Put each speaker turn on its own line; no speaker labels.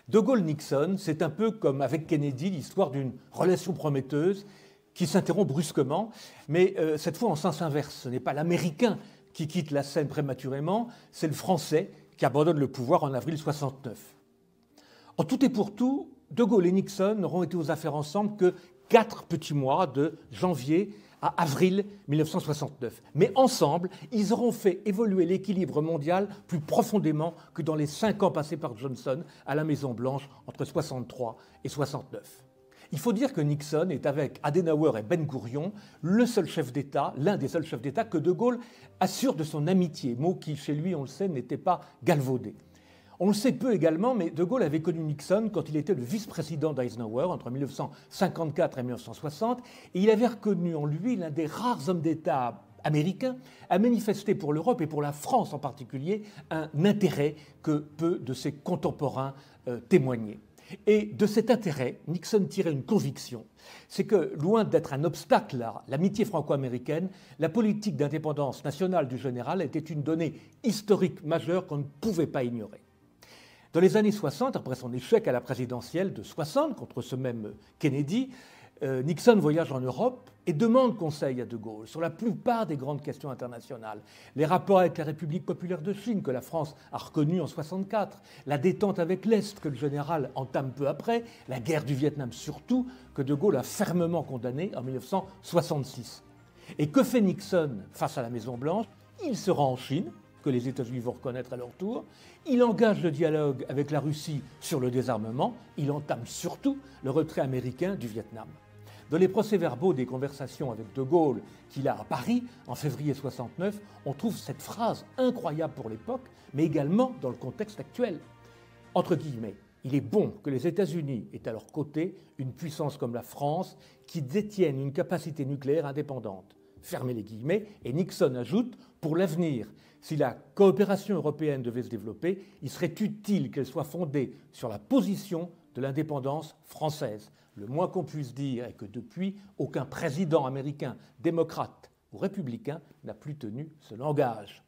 De Gaulle-Nixon, c'est un peu comme avec Kennedy, l'histoire d'une relation prometteuse qui s'interrompt brusquement, mais cette fois en sens inverse. Ce n'est pas l'Américain qui quitte la scène prématurément, c'est le Français qui abandonne le pouvoir en avril 69. En tout et pour tout, De Gaulle et Nixon n'auront été aux affaires ensemble que 4 petits mois, de janvier à avril 1969. Mais ensemble, ils auront fait évoluer l'équilibre mondial plus profondément que dans les 5 ans passés par Johnson à la Maison-Blanche entre 63 et 69. Il faut dire que Nixon est, avec Adenauer et Ben-Gourion, le seul chef d'État, l'un des seuls chefs d'État que De Gaulle assure de son amitié, mot qui, chez lui, on le sait, n'était pas galvaudé. On le sait peu également, mais De Gaulle avait connu Nixon quand il était le vice-président d'Eisenhower entre 1954 et 1960, et il avait reconnu en lui l'un des rares hommes d'État américains à manifester pour l'Europe et pour la France en particulier un intérêt que peu de ses contemporains témoignaient. Et de cet intérêt, Nixon tirait une conviction, c'est que, loin d'être un obstacle à l'amitié franco-américaine, la politique d'indépendance nationale du général était une donnée historique majeure qu'on ne pouvait pas ignorer. Dans les années 60, après son échec à la présidentielle de 60 contre ce même Kennedy, Nixon voyage en Europe et demande conseil à De Gaulle sur la plupart des grandes questions internationales. Les rapports avec la République populaire de Chine, que la France a reconnu en 64, la détente avec l'Est, que le général entame peu après, la guerre du Vietnam surtout, que De Gaulle a fermement condamnée en 1966. Et que fait Nixon face à la Maison-Blanche? Il se rend en Chine, que les États-Unis vont reconnaître à leur tour. Il engage le dialogue avec la Russie sur le désarmement. Il entame surtout le retrait américain du Vietnam. Dans les procès-verbaux des conversations avec De Gaulle qu'il a à Paris en février 69, on trouve cette phrase incroyable pour l'époque, mais également dans le contexte actuel. Entre guillemets, il est bon que les États-Unis aient à leur côté une puissance comme la France qui détienne une capacité nucléaire indépendante. Fermez les guillemets, et Nixon ajoute, pour l'avenir, si la coopération européenne devait se développer, il serait utile qu'elle soit fondée sur la position de l'indépendance française. Le moins qu'on puisse dire est que depuis, aucun président américain, démocrate ou républicain, n'a plus tenu ce langage.